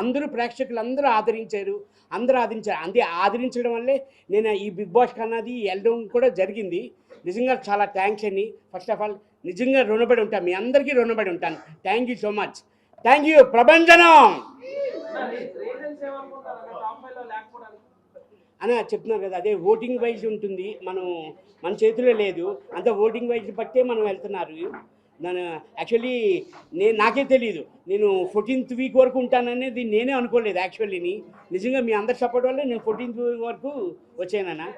అందరూ ప్రేక్షకులు అందరూ ఆదరించారు. అంతే ఆదరించడం వల్లే నేను ఈ బిగ్ బాస్ కన్నది వెళ్ళడం కూడా జరిగింది. నిజంగా చాలా థ్యాంక్స్ అండి. ఫస్ట్ ఆఫ్ ఆల్ నిజంగా రుణపడి ఉంటాను, మీ అందరికీ రుణపడి ఉంటాను. Thank you so much. Thank you ప్రభంజనం అని చెప్తున్నారు కదా. అదే ఓటింగ్ వైజ్ ఉంటుంది, మన చేతిలో లేదు. అంత ఓటింగ్ వైజ్ బట్టే మనం వెళ్తున్నారు. నేను యాక్చువల్లీ నాకే తెలియదు నేను 14th వీక్ వరకు ఉంటాననేది నేనే అనుకోలేదు యాక్చువల్లీని. నిజంగా మీ అందరి సపోర్ట్ వల్ల నేను 14th వీక్ వరకు వచ్చానన్నా.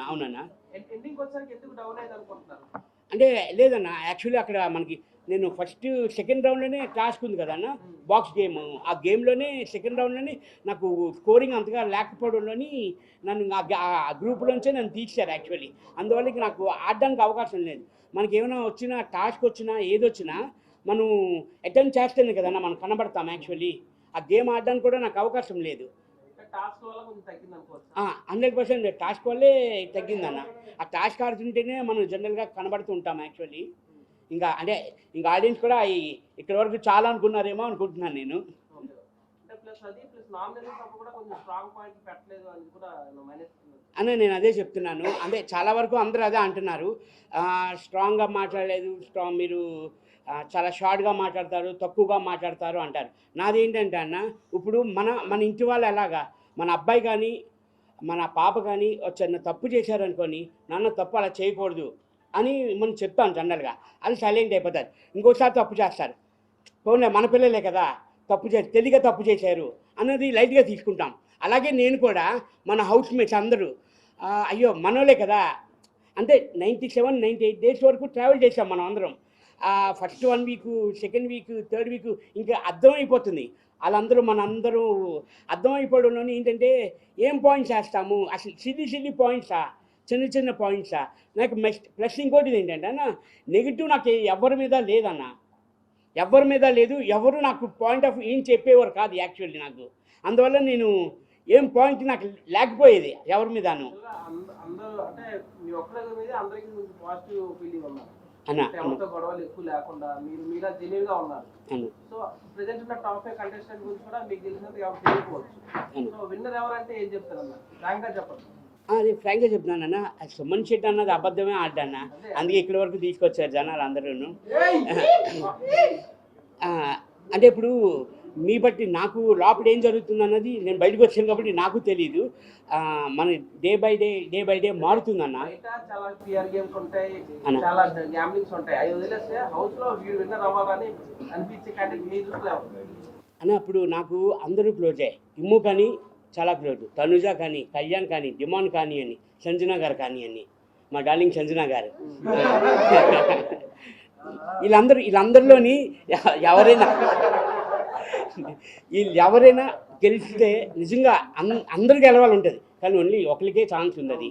అవునన్నా. అంటే లేదన్నా, యాక్చువల్లీ అక్కడ మనకి నేను ఫస్ట్ సెకండ్ రౌండ్లోనే టాస్క్ ఉంది కదా అన్న, బాక్స్ గేమ్. ఆ గేమ్లోనే సెకండ్ రౌండ్లోనే నాకు స్కోరింగ్ అంతగా లేకపోవడంలోని నన్ను ఆ గ్రూప్లోంచే నన్ను తీర్చారు యాక్చువల్లీ. అందువల్ల నాకు ఆడడానికి అవకాశం లేదు. మనకి ఏమైనా వచ్చినా, టాస్క్ వచ్చినా, ఏదొచ్చినా మనం అటెంప్ట్ చేస్తేనే కదన్నా మనం కనబడతాం యాక్చువల్లీ. ఆ గేమ్ ఆడడానికి కూడా నాకు అవకాశం లేదు. 100% టాస్క్ వల్లే తగ్గిందన్న. ఆ టాస్క్ ఆడుతుంటేనే మనం జనరల్గా కనబడుతూ ఉంటాం యాక్చువల్లీ. ఇంకా ఆడియన్స్ కూడా ఇక్కడ వరకు చాలా అనుకున్నారేమో అనుకుంటున్నాను నేను. అని నేను అదే చెప్తున్నాను. అదే చాలా వరకు అందరూ అదే అంటున్నారు, స్ట్రాంగ్గా మాట్లాడలేదు, మీరు చాలా షార్ట్గా మాట్లాడతారు, తక్కువగా మాట్లాడతారు అంటారు. నాదేంటంటే అన్న, ఇప్పుడు మన ఇంటి వాళ్ళు ఎలాగా, మన అబ్బాయి కానీ మన పాప కానీ చిన్న తప్పు చేశారనుకొని, నాన్న తప్పు అలా చేయకూడదు అని మనం చెప్తాం జనరల్గా. అది సైలెంట్ అయిపోతారు. ఇంకోసారి తప్పు చేస్తారు, పోనీ మన పిల్లలే కదా తెలియక తప్పు చేశారు అన్నది లైట్గా తీసుకుంటాం. అలాగే నేను కూడా మన హౌస్ మేట్స్ అందరూ అయ్యో మనోలే కదా, అంటే 97-98 డేస్ వరకు ట్రావెల్ చేసాం మనం అందరం. First 1 week, second week, third week ఇంకా అర్థమైపోతుంది. వాళ్ళందరూ మనందరూ అర్థమైపోవడంలోనే ఏంటంటే ఏం పాయింట్స్ వేస్తాము అసలు, సిల్లీ పాయింట్సా, చిన్న పాయింట్సా. నాకు ప్లస్ ఇంకోటి ఏంటంటే అన్న, నెగిటివ్ నాకు ఎవరి మీద లేదన్న, ఎవరి మీద లేదు. ఎవరు నాకు పాయింట్ ఆఫ్ ఏం చెప్పేవారు కాదు యాక్చువల్లీ నాకు. అందువల్ల నేను ఏం పాయింట్ నాకు లేకపోయేది ఎవరి మీదను. గొడవలు ఎక్కువ లేకుండా మీరు జెన్యూన్గా ఉన్నారు. సో ప్రెజెంట్ ఉన్న టాప్ 5 కంటెస్టెంట్ గురించి కూడా మీకు తెలిసినంత తెలియకపోవచ్చు. సో విన్నర్ ఎవరంటే ఏం చెప్తారన్న, ఫ్రాంక్గా చెప్పండి. అది ఫ్రాంక్గా చెప్తున్నానన్న, సుమన్ శెట్టి అన్నది అబద్ధమే ఆడ్డాన్న, అందుకే ఇక్కడి వరకు తీసుకొచ్చారు జనాలు అందరూ. అంటే ఇప్పుడు మీ బట్టి నాకు లోపల ఏం జరుగుతుంది అన్నది నేను బయటకు వచ్చాను కాబట్టి నాకు తెలియదు. మన డే బై డే మారుతుందన్న. అన్న అప్పుడు నాకు అందరూ క్లోజే. ఇమ్ము కానీ చాలా క్లోజ్, తనుజ కానీ, కళ్యాణ్ కానీ, డిమాన్ కానీ అని, సంజన గారు కానీ అని, మా డార్లింగ్ సంజన గారు. వీళ్ళందరిలోని ఎవరైనా గెలిస్తే నిజంగా అందరూ గెలవాలి ఉంటుంది, కానీ ఓన్లీ ఒకరికే ఛాన్స్ ఉంది.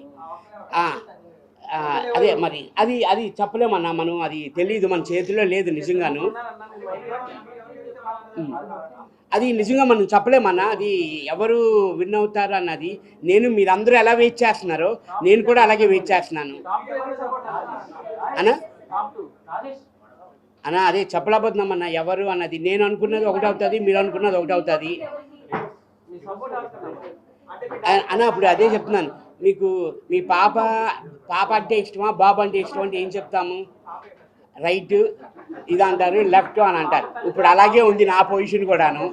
అదే మరి అది చెప్పలేమన్నా మనం, అది తెలియదు, మన చేతిలో లేదు నిజంగాను. అది నిజంగా మనం చెప్పలేమన్నా, అది ఎవరు విన్ అవుతారు అన్నది. మీరందరూ ఎలా వెయిట్ చేస్తున్నారో నేను కూడా అలాగే వెయిట్ చేస్తున్నాను అన్న. అదే చెప్పలేకపోతున్నామన్నా ఎవరు అన్నది. నేను అనుకున్నది ఒకటి అవుతుంది, మీరు అనుకున్నది ఒకటి అవుతుంది అన్న. అప్పుడు అదే చెప్తున్నాను మీకు, మీ పాప అంటే ఇష్టమా, బాబు అంటే ఇష్టం అంటే ఏం చెప్తాము? రైట్ ఇది అంటారు, లెఫ్ట్ అని అంటారు. ఇప్పుడు అలాగే ఉంది నా పొజిషన్ కూడాను.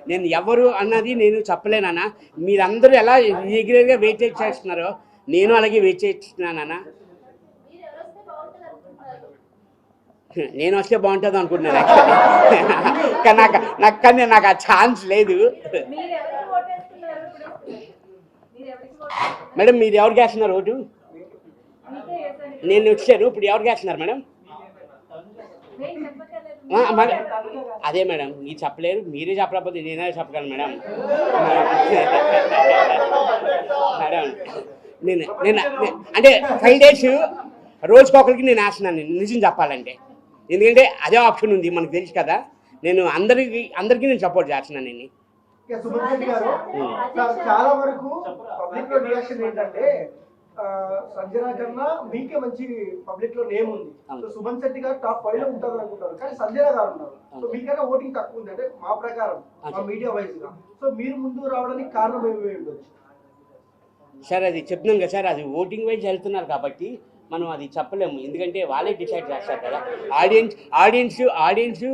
నేను ఎవరు అన్నది నేను చెప్పలేనన్న. మీరందరూ ఎలా రెగ్యులర్గా వెయిట్ చేస్తున్నారో నేను అలాగే వెయిట్ చేస్తున్నానన్నా. నేను వస్తే బాగుంటుంది అనుకుంటున్నాను యాక్చువల్లీ, కానీ నాకు ఆ ఛాన్స్ లేదు. మేడం మీరు ఎవరికి వేస్తున్నారు ఓటు? నేను వచ్చాను, ఇప్పుడు ఎవరికి వేస్తున్నారు మేడం? మేడం అదే మేడం, మీరు చెప్పలేరు, మీరే చెప్పలేకపోతే నేనే చెప్పగలను మేడం. మేడం నేను అంటే 5 days రోజుకొకరికి నేను వేస్తున్నాను నిజం చెప్పాలంటే. ఎందుకంటే అదే ఆప్షన్ ఉంది, మనకు తెలుసు కదా. నేను అందరికీ నేను సపోర్ట్ చేస్తున్నాను. నేను చాలా వరకు పబ్లిక్ రియాక్షన్ ఏంటంటే సంజన కన్నా మీకే మంచి పబ్లిక్ లో నేమ్ ఉంది. సో సుమన్ శెట్టి గారు టాప్ 5 లో ఉంటారు అనుకుంటారు, కానీ సంజన గారు ఉన్నారు. సో మీకైనా ఓటింగ్ తక్కువ ఉంది అంటే మా ప్రకారం, మా మీడియా వైజ్ గా. సో మీరు ముందు రావడానికి కారణం ఏమి ఉండొచ్చు సార్? అది చెప్తున్నాం కదా సార్, అది ఓటింగ్ వైజ్ వెళ్తున్నారు కాబట్టి మనం అది చెప్పలేము, ఎందుకంటే వాళ్ళే డిసైడ్ చేస్తారు కదా. ఆడియన్స్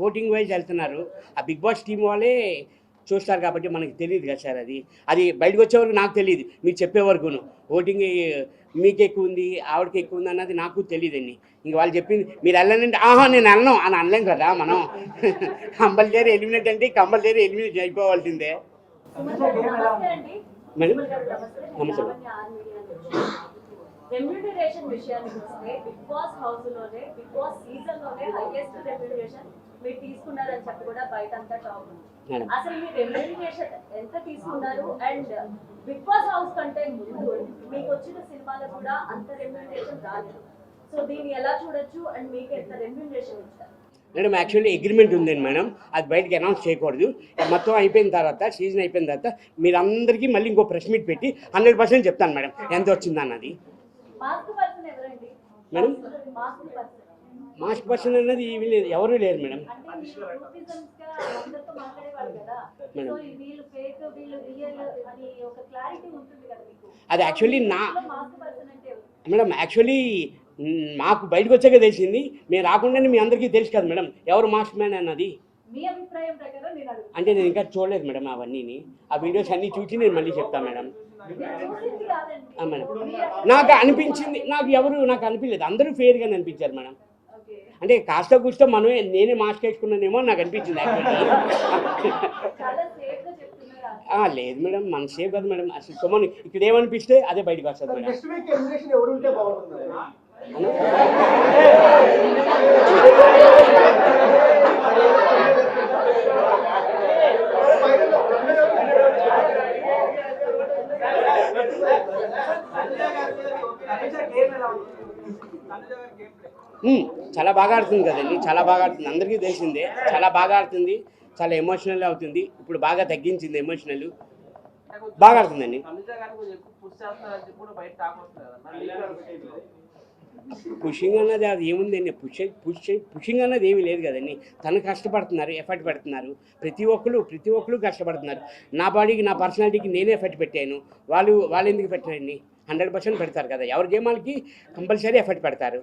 ఓటింగ్ వైజ్ వెళ్తున్నారు, ఆ బిగ్ బాస్ టీం వాళ్ళే చూస్తారు కాబట్టి మనకి తెలియదు కదా సార్. అది బయటకు వచ్చే వరకు నాకు తెలియదు, మీరు చెప్పే వరకును ఓటింగ్ మీకు ఎక్కువ ఉంది ఆవిడకి ఎక్కువ ఉంది అన్నది నాకు తెలియదండి. ఇంక వాళ్ళు చెప్పింది మీరు వెళ్ళాలంటే నేను వెళ్ళను అని అనలేం కదా మనం. కంపల్సరీ ఎలిమినేట్ అంటే కంపల్సరీ ఎలిమినేట్ అయిపోవాల్సిందే మేడం. నమస్తే. రెమ్యూనరేషన్ విషయానికి వస్తే బిగ్ బాస్ హౌస్ లోనే బిగ్ బాస్ సీజన్ లోనే హైయెస్ట్ రెమ్యూనరేషన్ మీరు తీసుకున్నారని చెప్పి కూడా బయట అంతా టాక్ ఉంది. అసలు మీ రెమ్యూనరేషన్ ఎంత తీసుకున్నారు? అండ్ బిగ్ బాస్ హౌస్ కంటే ముందు మీకు వచ్చిన సినిమాలో కూడా అంత రెమ్యూనరేషన్ రాలేదు. సో దీన్ని ఎలా చూడొచ్చు? అండ్ మీకు ఎంత రెమ్యూనరేషన్ ఇచ్చారు? మేడం యాక్చువల్లీ అగ్రిమెంట్ ఉందండి మేడం, అది బయటకి అనౌన్స్ చేయకూడదు. మొత్తం అయిపోయిన తర్వాత, సీజన్ అయిపోయిన తర్వాత మీరందరికీ మళ్ళీ ఇంకో ప్రెస్ మీట్ పెట్టి 100% చెప్తాను మేడం ఎంత వచ్చిందన్నది. మేడం మాస్క్ పర్సన్ అన్నది ఎవరు లేరు మేడం. మేడం అది యాక్చువల్లీ మేడం మాకు బయటకు వచ్చాక తెలిసింది, మేము రాకుండానే మీ అందరికీ తెలుసు కదా మేడం ఎవరు మాస్క్ మ్యాన్ అన్నది. అంటే నేను ఇంకా చూడలేదు మేడం అవన్నీ, ఆ వీడియోస్ అన్నీ చూసి నేను మళ్ళీ చెప్తాను మేడం. మేడం నాకు అనిపించింది, నాకు అనిపించలేదు, అందరూ ఫెయిర్గానే అనిపించారు మేడం. అంటే కాస్త కూస్తో నేనే మాస్క్ వేసుకున్నానేమో నాకు అనిపించింది లేదు మేడం, మన సేఫ్ కదా మేడం. అసలు సుమన్ ఇక్కడ ఏమనిపిస్తే అదే బయటకు వస్తుంది మేడం. చాలా బాగా ఆడుతుంది కదండి, చాలా బాగా ఆడుతుంది, అందరికీ తెలిసిందే. చాలా బాగా ఆడుతుంది, చాలా ఎమోషనల్ అవుతుంది. ఇప్పుడు బాగా తగ్గించింది ఎమోషనల్, బాగా ఆడుతుందండి. పుషింగ్ అన్నది అది ఏముందండి, పుషింగ్ అన్నది ఏమీ లేదు కదండి. తను కష్టపడుతున్నారు, ఎఫర్ట్ పెడుతున్నారు, ప్రతి ఒక్కరు కష్టపడుతున్నారు. నా బాడీకి, నా పర్సనాలిటీకి నేనే ఎఫర్ట్ పెట్టాను, వాళ్ళు ఎందుకు పెట్టారండి? 100% పెడతారు కదా, ఎవరి గేమాలకి కంపల్సరీ ఎఫర్ట్ పెడతారు.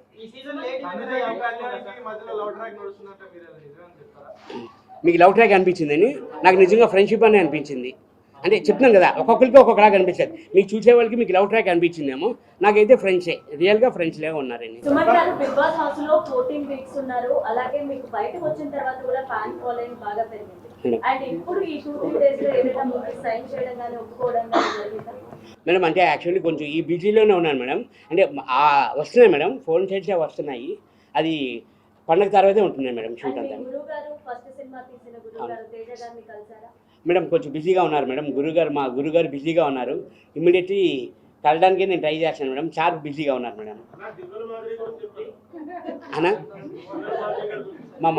మీకు లవ్ ట్రాక్ అనిపించిందని నాకు నిజంగా ఫ్రెండ్షిప్ అని అనిపించింది. అంటే చెప్తున్నాను కదా, ఒక్కొక్కరికి ఒక్కొక్కలాగా అనిపిస్తుంది. మీకు చూసే వాళ్ళకి మీకు లవ్ ట్రాక్ అనిపించిందేమో, నాకైతే ఫ్రెండ్సే, రియల్గా ఫ్రెండ్స్ లాగా ఉన్నారండి. సుమన్ గారు బిగ్ బాస్ హౌస్ లో 14 వీక్స్ ఉన్నారు, అలాగే మీకు బయటకు వచ్చిన తర్వాత కూడా ఫ్యాన్ ఫాలోయింగ్ బాగా పెరిగింది. అండ్ ఇప్పుడు ఈ 2-3 డేస్ లో ఏదైనా మూవీ సైన్ చేయడం కానీ ఒప్పుకోవడం కానీ జరిగిందా మేడం? అంటే యాక్చువల్లీ కొంచెం ఈ బిజీలోనే ఉన్నాను మేడం. అంటే వస్తున్నాయి మేడం, ఫోన్ చేసే వస్తున్నాయి, అది పండగ తర్వాతే ఉంటున్నాయి మేడం షూట్ అంతా. మేడం కొంచెం బిజీగా ఉన్నారు మేడం, మా గురుగారు బిజీగా ఉన్నారు. ఇమ్మీడియట్లీ కలడానికి నేను ట్రై చేస్తాను మేడం, చాలా బిజీగా ఉన్నారు మేడం. అన్నా మా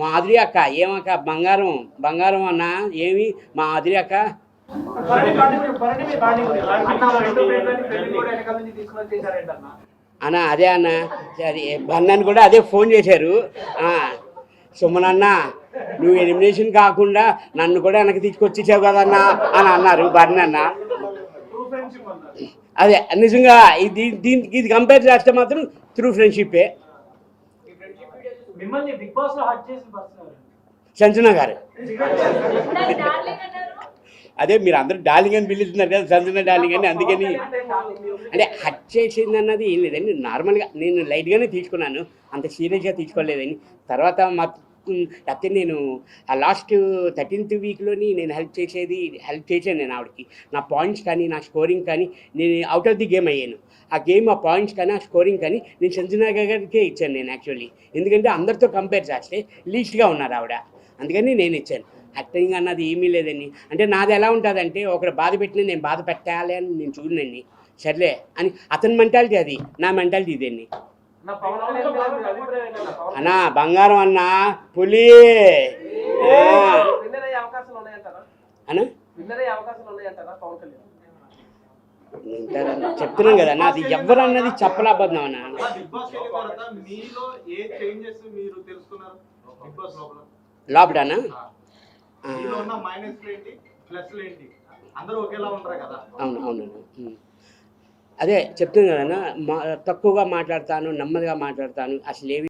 మాధురి అక్క ఏమక్క బంగారం అన్న ఏమి మాధురి అక్క అన్న అదే అన్న, అది బన్నని కూడా అదే ఫోన్ చేశారు. సుమన్ అన్న నువ్వు ఎలిమినేషన్ కాకుండా నన్ను కూడా వెనక్కి తీసుకొచ్చేసావు కదన్నా అని అన్నారు బర్న్ అన్న. అదే నిజంగా ఇది కంపేర్ చేస్తే మాత్రం త్రూ ఫ్రెండ్షిప్పే. సంజన గారు అదే మీరు అందరూ డార్లింగ్ అని పిలుస్తున్నారు కదా, సంజన డార్లింగ్ అని, అందుకని అంటే హట్ చేసింది అన్నది ఏం లేదండి, నార్మల్గా నేను లైట్గానే తీసుకున్నాను, అంత సీరియస్గా తీసుకోలేదని. తర్వాత లేకపోతే నేను ఆ లాస్ట్ 13th వీక్లోని నేను హెల్ప్ చేశాను నేను ఆవిడకి. నా పాయింట్స్ కానీ నా స్కోరింగ్ కానీ నేను అవుట్ ఆఫ్ ది గేమ్ అయ్యాను. ఆ పాయింట్స్ కానీ ఆ స్కోరింగ్ కానీ నేను సంజన గారికే ఇచ్చాను నేను యాక్చువల్లీ, ఎందుకంటే అందరితో కంపేర్ చేస్తే లీస్ట్గా ఉన్నారు ఆవిడ, అందుకని నేను ఇచ్చాను. యాక్టింగ్ అన్నది ఏమీ లేదండి. అంటే నాది ఎలా ఉంటుందంటే ఒకటి బాధ పెట్టినా నేను బాధ పెట్టాలి అని నేను చూడండి, సర్లే అని అతని మెంటాలిటీ, అది నా మెంటాలిటీ ఇదండి. అన్నా బంగారం అన్నా పులి అన్నా వింటారని చెప్తున్నాం కదా అన్న, అది ఎవరు అన్నది చెప్పలేకపోతున్నాం అన్న. బిగ్ బాస్ వెళ్ళిన తర్వాత మీలో ఏ చేంజెస్ మీరు తెలుసుకున్నారు బిగ్ బాస్ లోపల? లోపలనా మీలో ఉన్న మైనస్ ఏంటి, ప్లస్ ఏంటి? అందరూ ఒకేలా ఉంటారు కదా. అవును అవునన్నా. అదే చెప్తున్నాను కదా అన్న, తక్కువగా మాట్లాడతాను, నెమ్మదిగా మాట్లాడతాను, అసలు ఏవి